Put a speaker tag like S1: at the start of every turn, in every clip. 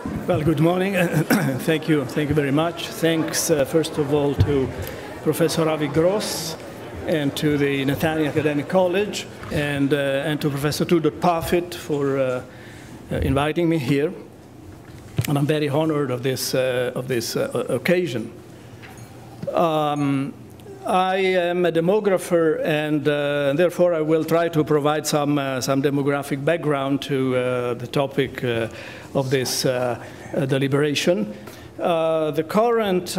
S1: Well, good morning. Thank you very much. Thanks, first of all, to Professor Avi Gross and to the Nathaniel Academic College and to Professor Tudor Parfit for inviting me here. And I'm very honored of this occasion. I am a demographer, and therefore I will try to provide some demographic background to the topic of this deliberation. The current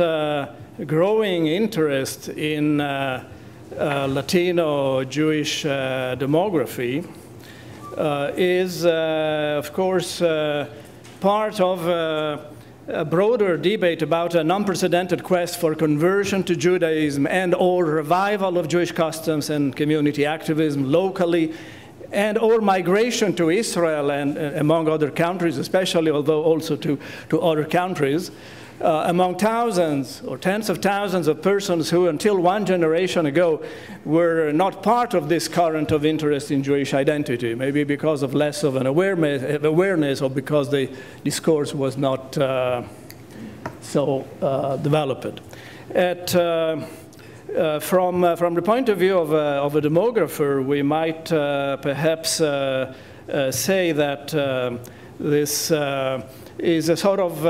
S1: growing interest in Latino Jewish demography is, of course, part of a broader debate about an unprecedented quest for conversion to Judaism and/or revival of Jewish customs and community activism locally, and/or migration to Israel and among other countries, especially, although also to other countries, among thousands or tens of thousands of persons who, until one generation ago, were not part of this current of interest in Jewish identity, maybe because of less of an awareness or because the discourse was not so developed. From the point of view of a demographer, we might perhaps say that this is a sort of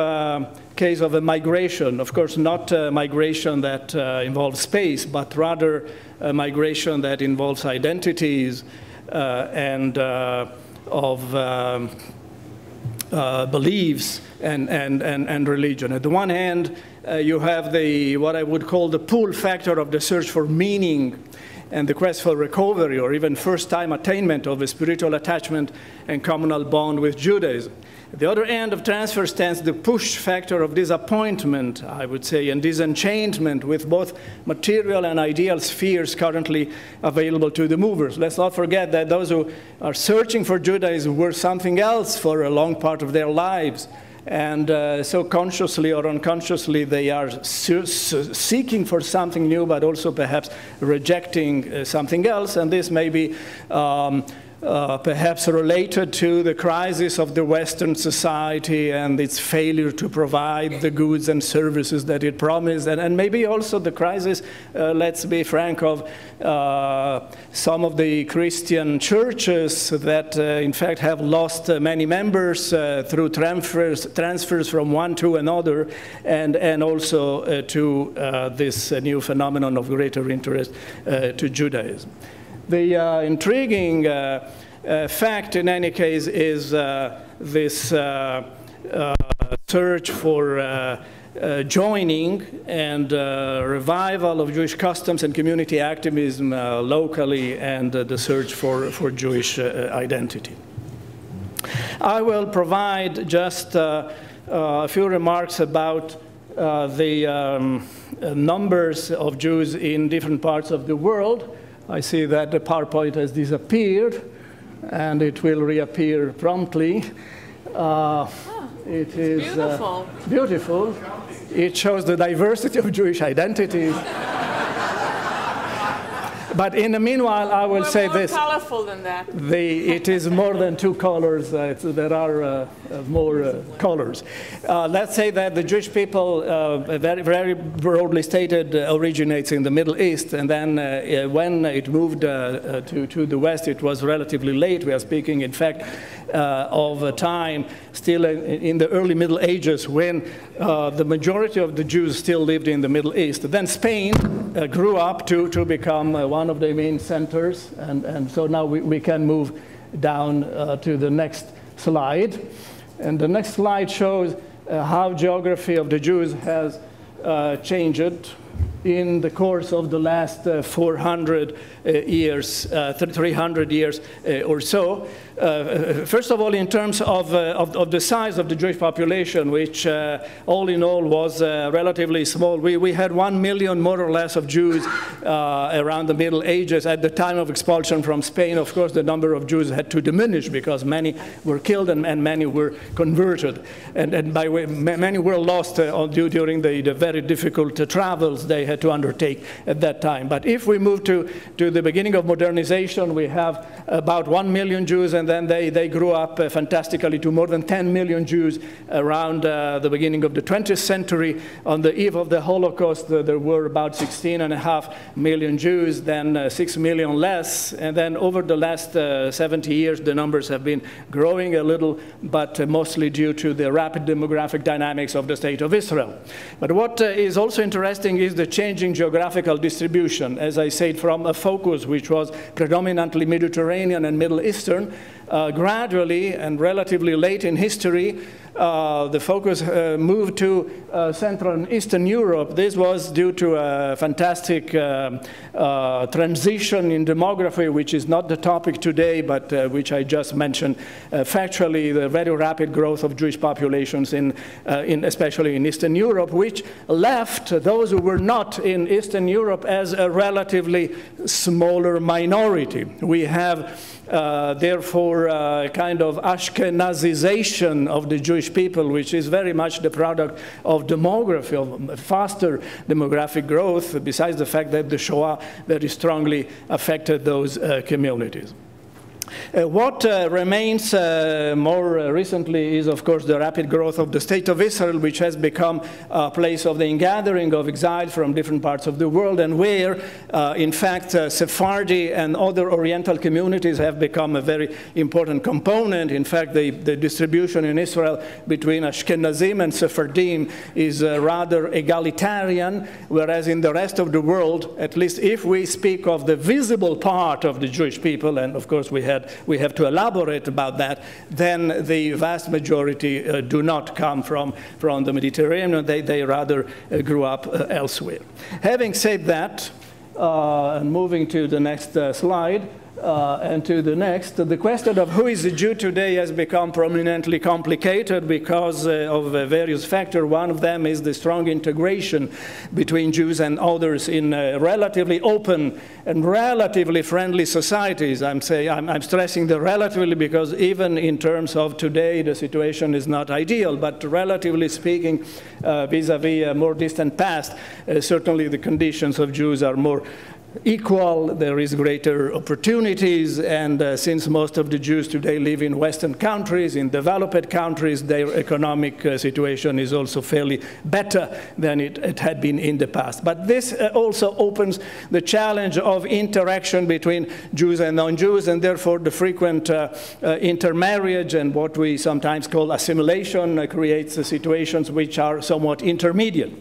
S1: case of a migration. Of course, not a migration that involves space, but rather a migration that involves identities and of beliefs and religion. At the one hand, you have what I would call the pull factor of the search for meaning and the quest for recovery or even first-time attainment of a spiritual attachment and communal bond with Judaism. At the other end of transfer stands the push factor of disappointment, I would say, and disenchantment with both material and ideal spheres currently available to the movers. Let's not forget that those who are searching for Judaism were something else for a long part of their lives. And so consciously or unconsciously, they are seeking for something new, but also perhaps rejecting something else. And this may be perhaps related to the crisis of the Western society and its failure to provide the goods and services that it promised, and maybe also the crisis, let's be frank, of some of the Christian churches that in fact have lost many members through transfers from one to another, and also to this new phenomenon of greater interest to Judaism. The intriguing fact, in any case, is this search for joining and revival of Jewish customs and community activism locally, and the search for Jewish identity. I will provide just a few remarks about the numbers of Jews in different parts of the world. I see that the PowerPoint has disappeared, and it will reappear promptly. It is beautiful. Beautiful. It shows the diversity of Jewish identities. But in the meanwhile, I will say this.
S2: More colorful than that.
S1: It is more than two colors. There are more colors. Let's say that the Jewish people, very broadly stated, originates in the Middle East. And then when it moved to the West, it was relatively late. We are speaking, in fact, of a time still in the early Middle Ages when the majority of the Jews still lived in the Middle East. Then Spain grew up to become one of the main centers, and so now we can move down to the next slide. And the next slide shows how geography of the Jews has changed in the course of the last 400 years, 300 years or so. First of all, in terms of the size of the Jewish population, which all in all was relatively small. We had 1 million more or less of Jews around the Middle Ages. At the time of expulsion from Spain, of course, the number of Jews had to diminish because many were killed and many were converted. And by way, many were lost during the very difficult travels they had to undertake at that time. But if we move to the beginning of modernization, we have about 1 million Jews, and then they grew up fantastically to more than 10 million Jews around the beginning of the 20th century. On the eve of the Holocaust, there were about 16.5 million Jews, then 6 million less, and then over the last 70 years, the numbers have been growing a little, but mostly due to the rapid demographic dynamics of the State of Israel. But what is also interesting is the changing geographical distribution, as I said, from a focus which was predominantly Mediterranean and Middle Eastern. Gradually and relatively late in history, the focus moved to Central and Eastern Europe. This was due to a fantastic transition in demography, which is not the topic today, but which I just mentioned. Factually, the very rapid growth of Jewish populations especially in Eastern Europe, which left those who were not in Eastern Europe as a relatively smaller minority. We have therefore, a kind of Ashkenazization of the Jewish people, which is very much the product of demography, of faster demographic growth, besides the fact that the Shoah very strongly affected those communities. What remains more recently is, of course, the rapid growth of the State of Israel, which has become a place of the ingathering of exiles from different parts of the world, and where, in fact, Sephardi and other Oriental communities have become a very important component. In fact, the distribution in Israel between Ashkenazim and Sephardim is rather egalitarian, whereas in the rest of the world, at least if we speak of the visible part of the Jewish people, and of course we have to elaborate about that, then the vast majority do not come from the Mediterranean. They rather grew up elsewhere. Having said that, and moving to the next slide, and to the next, the question of who is a Jew today has become prominently complicated because of various factors. One of them is the strong integration between Jews and others in relatively open and relatively friendly societies. I'm stressing the relatively because even in terms of today, the situation is not ideal, but relatively speaking, vis-a-vis a more distant past, certainly the conditions of Jews are more equal, there is greater opportunities, and since most of the Jews today live in Western countries, in developed countries, their economic situation is also fairly better than it had been in the past. But this also opens the challenge of interaction between Jews and non-Jews, and therefore the frequent intermarriage and what we sometimes call assimilation creates situations which are somewhat intermediate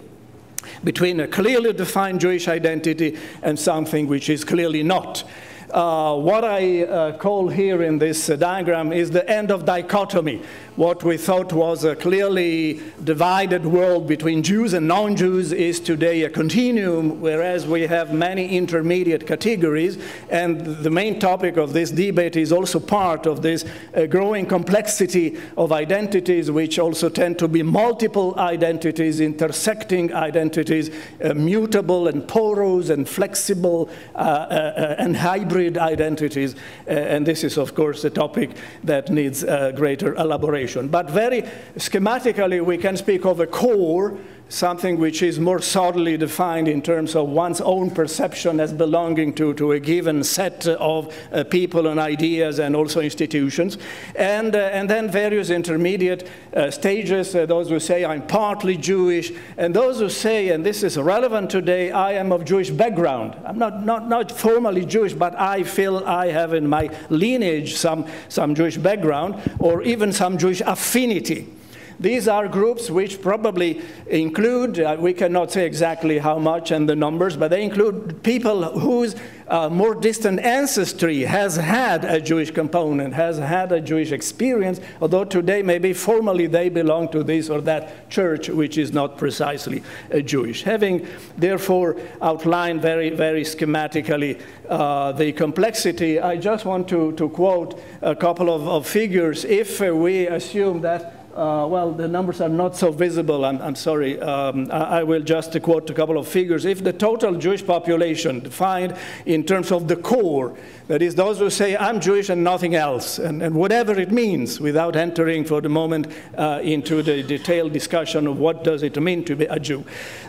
S1: between a clearly defined Jewish identity and something which is clearly not. What I call here in this diagram is the end of dichotomy. What we thought was a clearly divided world between Jews and non-Jews is today a continuum, whereas we have many intermediate categories. And the main topic of this debate is also part of this growing complexity of identities, which also tend to be multiple identities, intersecting identities, mutable and porous and flexible and hybrid identities, and this is, of course, a topic that needs greater elaboration. But very schematically, we can speak of a core, something which is more solidly defined in terms of one's own perception as belonging to a given set of people and ideas and also institutions. And then various intermediate stages, those who say, I'm partly Jewish, and those who say, and this is relevant today, I am of Jewish background. I'm not formally Jewish, but I feel I have in my lineage some Jewish background, or even some Jewish affinity. These are groups which probably include, we cannot say exactly how much and the numbers, but they include people whose more distant ancestry has had a Jewish component, has had a Jewish experience, although today maybe formally they belong to this or that church which is not precisely Jewish. Having therefore outlined very, very schematically the complexity, I just want to quote a couple of figures. If we assume that well, the numbers are not so visible, I'm sorry. I will just quote a couple of figures. If the total Jewish population defined in terms of the core, that is those who say, I'm Jewish and nothing else, and whatever it means, without entering for the moment into the detailed discussion of what does it mean to be a Jew.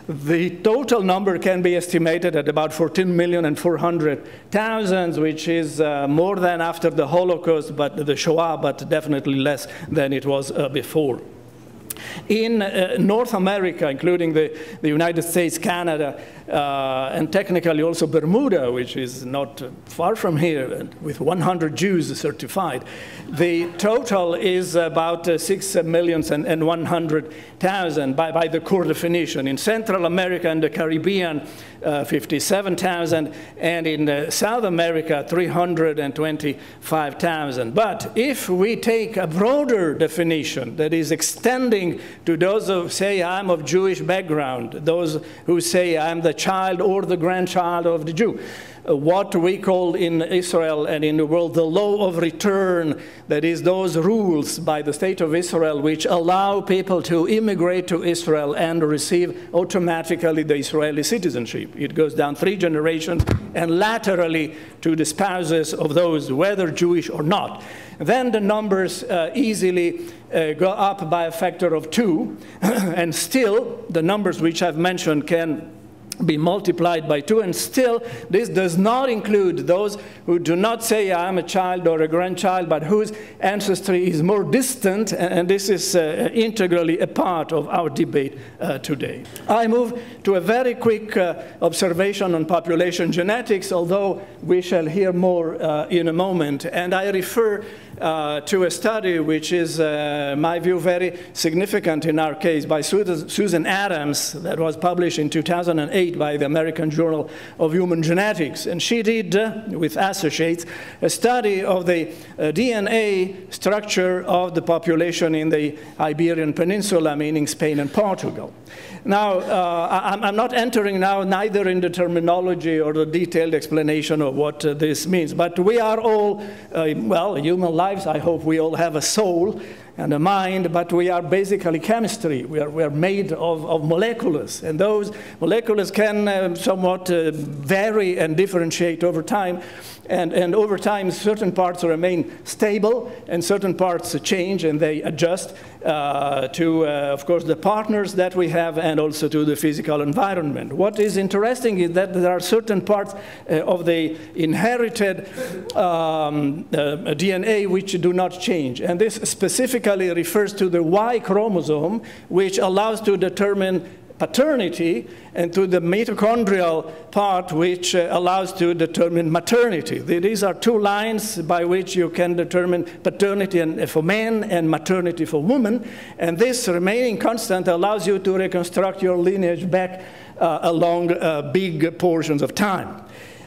S1: The total number can be estimated at about 14,400,000, which is more than after the Holocaust, but the Shoah, but definitely less than it was before. In North America, including the United States, Canada, and technically also Bermuda, which is not far from here, with 100 Jews certified, the total is about 6,100,000 by the core definition. In Central America and the Caribbean, 57,000, and in South America, 325,000. But if we take a broader definition that is extending to those who say I'm of Jewish background, those who say I'm the child or the grandchild of the Jew, what we call in Israel and in the world the law of return, that is those rules by the state of Israel which allow people to immigrate to Israel and receive automatically the Israeli citizenship. It goes down 3 generations and laterally to the spouses of those, whether Jewish or not. Then the numbers easily go up by a factor of 2, and still the numbers which I've mentioned can be multiplied by 2, and still this does not include those who do not say I'm a child or a grandchild, but whose ancestry is more distant, and this is integrally a part of our debate today. I move to a very quick observation on population genetics, although we shall hear more in a moment, and I refer to a study which is, in my view, very significant in our case by Susan Adams that was published in 2008 by the American Journal of Human Genetics. And she did, with associates, a study of the DNA structure of the population in the Iberian Peninsula, meaning Spain and Portugal. Now, I'm not entering now neither in the terminology or the detailed explanation of what this means, but we are all, well, human lives, I hope we all have a soul and a mind, but we are basically chemistry. We are made of molecules, and those molecules can somewhat vary and differentiate over time. And over time, certain parts remain stable, and certain parts change, and they adjust to, of course, the partners that we have, and also to the physical environment. What is interesting is that there are certain parts of the inherited DNA which do not change. And this specifically refers to the Y chromosome, which allows to determine paternity, and to the mitochondrial part, which allows to determine maternity. These are 2 lines by which you can determine paternity for men and maternity for women, and this remaining constant allows you to reconstruct your lineage back along big portions of time.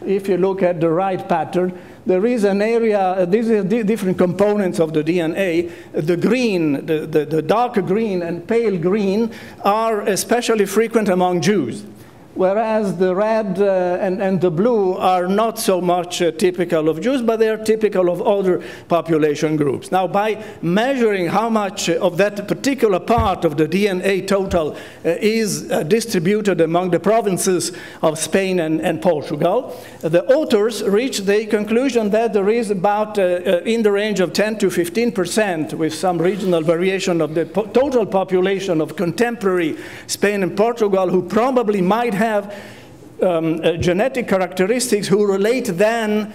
S1: If you look at the right pattern, there is an area, these are different components of the DNA. The green, the dark green and pale green are especially frequent among Jews, whereas the red and the blue are not so much typical of Jews, but they are typical of other population groups. Now, by measuring how much of that particular part of the DNA total is distributed among the provinces of Spain and Portugal, the authors reached the conclusion that there is about in the range of 10 to 15%, with some regional variation, of the total population of contemporary Spain and Portugal who probably might have genetic characteristics who relate them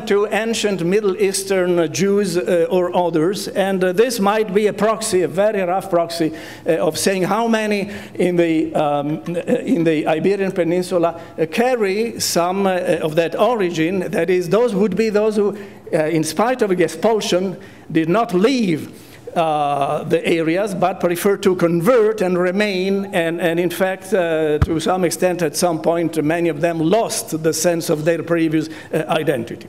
S1: to ancient Middle Eastern Jews or others. And this might be a proxy, a very rough proxy, of saying how many in the Iberian Peninsula carry some of that origin. That is, those would be those who, in spite of the expulsion, did not leave the areas, but prefer to convert and remain, and in fact, to some extent, at some point, many of them lost the sense of their previous identity.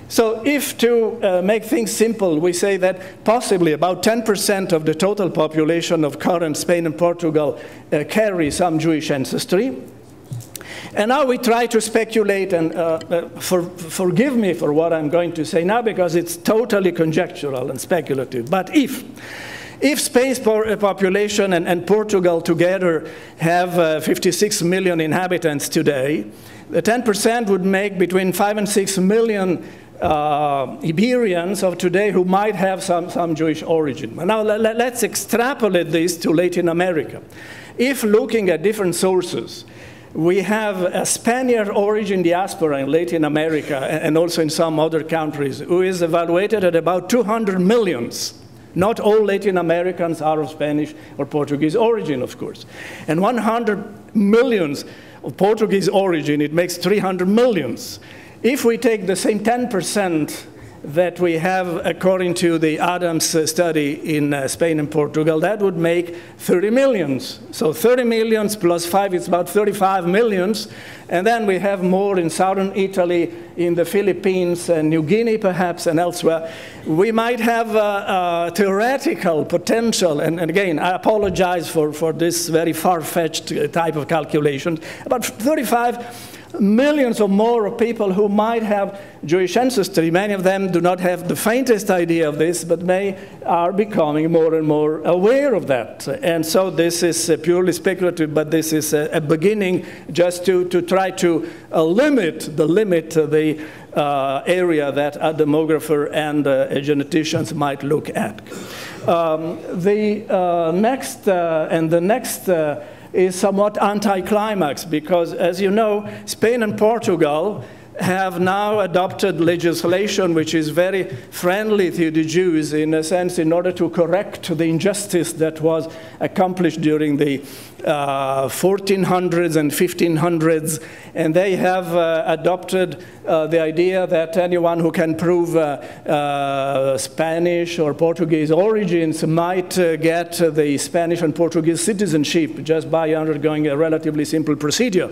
S1: So if, to make things simple, we say that possibly about 10% of the total population of current Spain and Portugal carry some Jewish ancestry. And now we try to speculate, and forgive me for what I'm going to say now, because it's totally conjectural and speculative. But if If Spain's population and Portugal together have 56 million inhabitants today, the 10% would make between 5 and 6 million Iberians of today who might have some Jewish origin. Now let's extrapolate this to Latin America. If looking at different sources, we have a Spaniard origin diaspora in Latin America and also in some other countries who is evaluated at about 200 millions. Not all Latin Americans are of Spanish or Portuguese origin, of course. And 100 millions of Portuguese origin, it makes 300 millions. If we take the same 10% that we have according to the Adams study in Spain and Portugal, that would make 30 millions. So 30 millions plus 5 is about 35 millions. And then we have more in southern Italy, in the Philippines, and New Guinea perhaps, and elsewhere. We might have a theoretical potential, and again, I apologize for this very far-fetched type of calculation, about 35 millions or more of people who might have Jewish ancestry. Many of them do not have the faintest idea of this, but are becoming more and more aware of that. And so this is purely speculative, but this is a beginning just to try to limit the area that a demographer and geneticians might look at. The next is somewhat anticlimax because, as you know, Spain and Portugal have now adopted legislation which is very friendly to the Jews in a sense in order to correct the injustice that was accomplished during the 1400s and 1500s. And they have adopted the idea that anyone who can prove Spanish or Portuguese origins might get the Spanish and Portuguese citizenship just by undergoing a relatively simple procedure.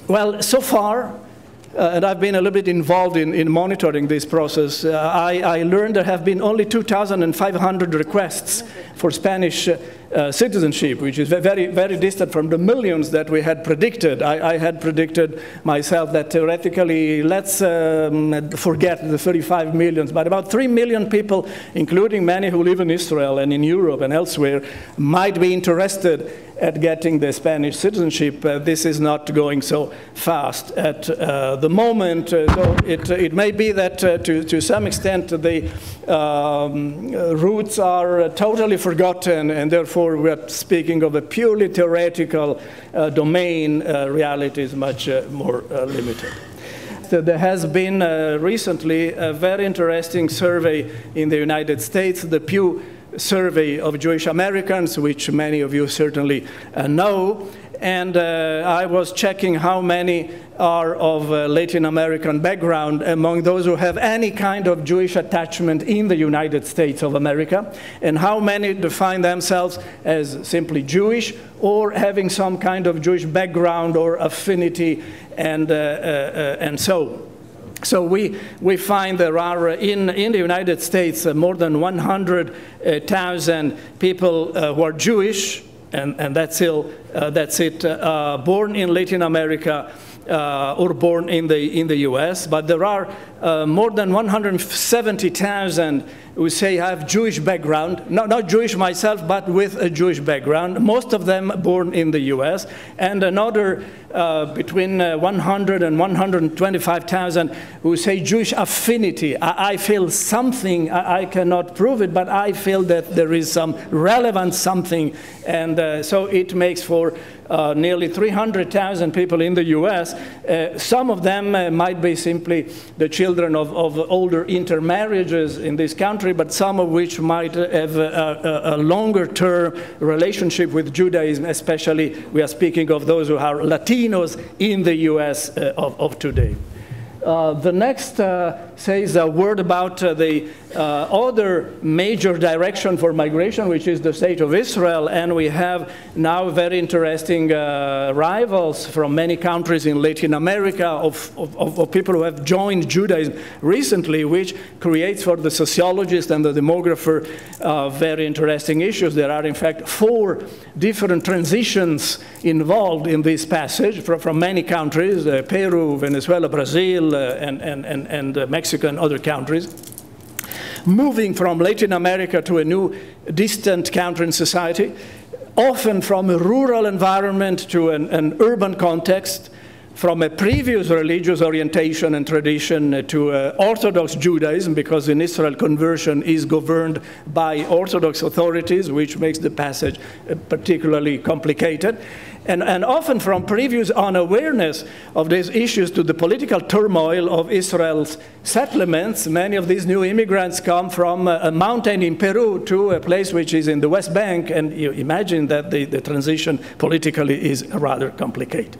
S1: Well, so far, and I've been a little bit involved in monitoring this process, I learned there have been only 2,500 requests for Spanish citizenship, which is very, very distant from the millions that we had predicted. I had predicted myself that theoretically, let's forget the 35 millions, but about 3 million people, including many who live in Israel and in Europe and elsewhere, might be interested at getting the Spanish citizenship. This is not going so fast at the moment. So it may be that to some extent the roots are totally forgotten, and therefore we're speaking of a purely theoretical domain. Reality is much more limited. There has been recently a very interesting survey in the United States, the Pew Survey of Jewish Americans, which many of you certainly know. And I was checking how many are of Latin American background among those who have any kind of Jewish attachment in the United States of America, and how many define themselves as simply Jewish or having some kind of Jewish background or affinity, and so. So we find there are in the United States more than 100,000 people who are Jewish, and that's it, born in Latin America or born in the US. But there are more than 170,000 who say I have Jewish background, not Jewish myself, but with a Jewish background, most of them born in the US, and another between 100 and 125,000 who say Jewish affinity. I feel something, I cannot prove it, but I feel that there is some relevant something, and so it makes for nearly 300,000 people in the US. Some of them might be simply the children of older intermarriages in this country, but some of which might have a longer-term relationship with Judaism, especially we are speaking of those who are Latinos in the US of today. The next says a word about the other major direction for migration, which is the state of Israel, and we have now very interesting rivals from many countries in Latin America of people who have joined Judaism recently, which creates for the sociologist and the demographer very interesting issues. There are in fact 4 different transitions involved in this passage from many countries, Peru, Venezuela, Brazil, and Mexico and other countries. moving from Latin America to a new distant country in society, often from a rural environment to an urban context, from a previous religious orientation and tradition to Orthodox Judaism, because in Israel conversion is governed by Orthodox authorities, which makes the passage particularly complicated. And often from previous unawareness of these issues to the political turmoil of Israel's settlements. Many of these new immigrants come from a mountain in Peru to a place which is in the West Bank, and you imagine that the transition politically is rather complicated.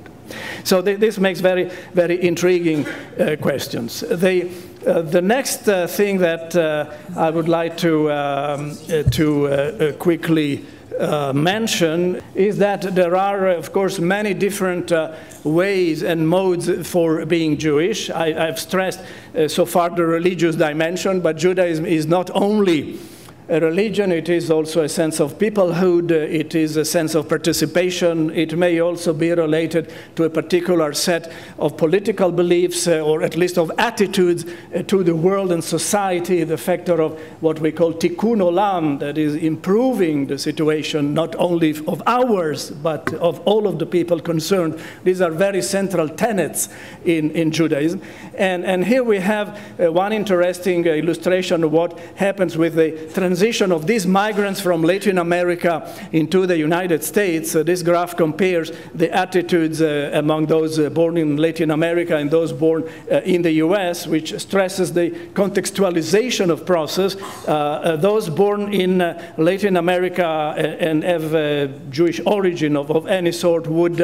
S1: So this makes very, very intriguing questions. The next thing that I would like to quickly mention is that there are, of course, many different ways and modes for being Jewish. I've stressed so far the religious dimension, but Judaism is not only a religion, it is also a sense of peoplehood, it is a sense of participation, it may also be related to a particular set of political beliefs or at least of attitudes to the world and society, the factor of what we call tikkun olam, that is improving the situation not only of ours but of all of the people concerned. These are very central tenets in Judaism. And here we have one interesting illustration of what happens with the transition of these migrants from Latin America into the United States. This graph compares the attitudes among those born in Latin America and those born in the US, which stresses the contextualization of process. Those born in Latin America and have Jewish origin of any sort would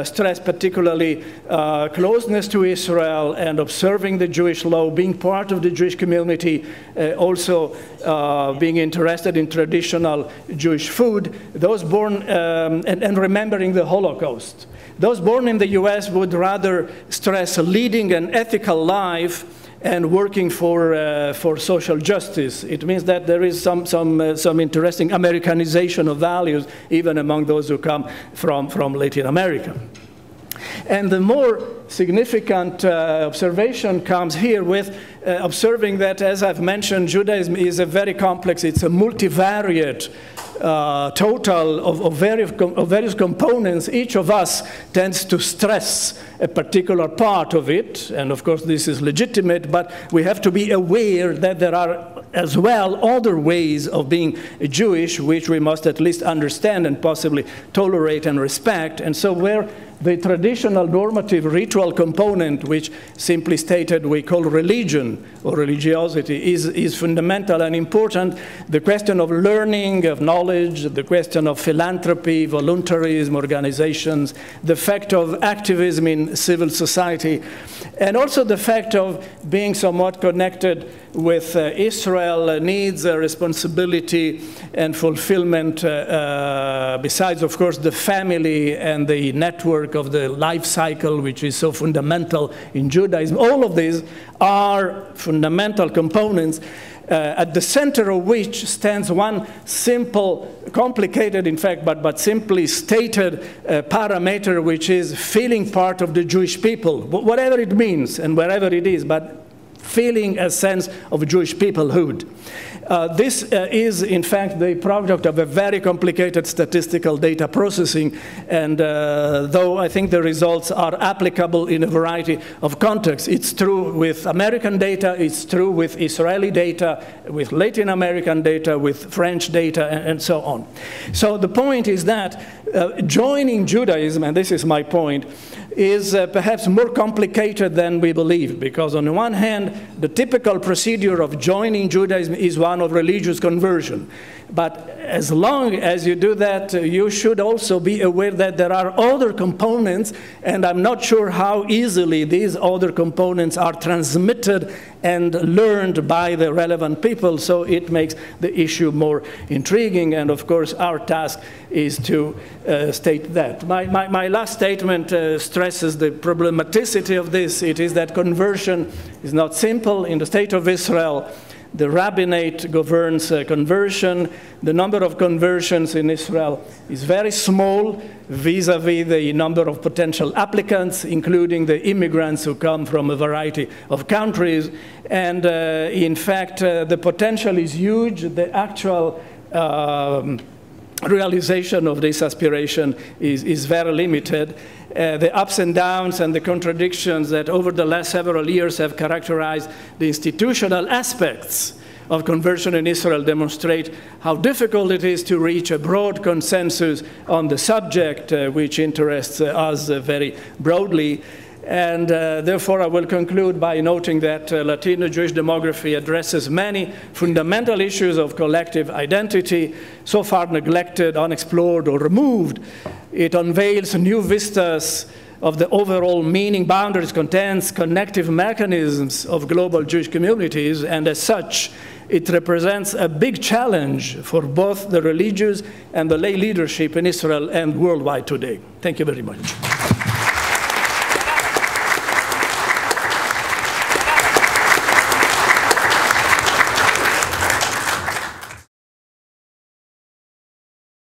S1: stress particularly closeness to Israel and observing the Jewish law, being part of the Jewish community, also being interested in traditional Jewish food. Those born and remembering the Holocaust. Those born in the US would rather stress leading an ethical life and working for social justice. It means that there is some interesting Americanization of values even among those who come from Latin America. And the more significant observation comes here with observing that, as I've mentioned, Judaism is a very complex, it's a multivariate total of various components. Each of us tends to stress a particular part of it, and of course this is legitimate, but we have to be aware that there are as well other ways of being Jewish which we must at least understand and possibly tolerate and respect. And so where the traditional normative ritual component, which simply stated we call religion or religiosity, is fundamental and important, the question of learning, of knowledge, the question of philanthropy, voluntarism, organizations, the fact of activism in civil society, and also the fact of being somewhat connected with Israel needs, responsibility, and fulfillment, besides, of course, the family and the network of the life cycle, which is so fundamental in Judaism. All of these are fundamental components, at the center of which stands one simple, complicated in fact, but simply stated parameter, which is feeling part of the Jewish people, whatever it means and wherever it is, but feeling a sense of Jewish peoplehood. This is, in fact, the product of a very complicated statistical data processing, and though I think the results are applicable in a variety of contexts, it's true with American data, it's true with Israeli data, with Latin American data, with French data, and so on. So the point is that joining Judaism, and this is my point, is perhaps more complicated than we believe, because on the one hand, the typical procedure of joining Judaism is one of religious conversion. But as long as you do that, you should also be aware that there are other components, and I'm not sure how easily these other components are transmitted and learned by the relevant people, so it makes the issue more intriguing, and of course our task is to state that. My last statement stresses the problematicity of this. It is that conversion is not simple. In the state of Israel, The rabbinate governs conversion. The number of conversions in Israel is very small vis-à-vis the number of potential applicants, including the immigrants who come from a variety of countries. And in fact, the potential is huge. The actual realization of this aspiration is very limited. The ups and downs and the contradictions that over the last several years have characterized the institutional aspects of conversion in Israel demonstrate how difficult it is to reach a broad consensus on the subject, which interests us very broadly. And therefore, I will conclude by noting that Latino Jewish demography addresses many fundamental issues of collective identity, so far neglected, unexplored, or removed. It unveils new vistas of the overall meaning, boundaries, contents, connective mechanisms of global Jewish communities, and as such, it represents a big challenge for both the religious and the lay leadership in Israel and worldwide today. Thank you very much.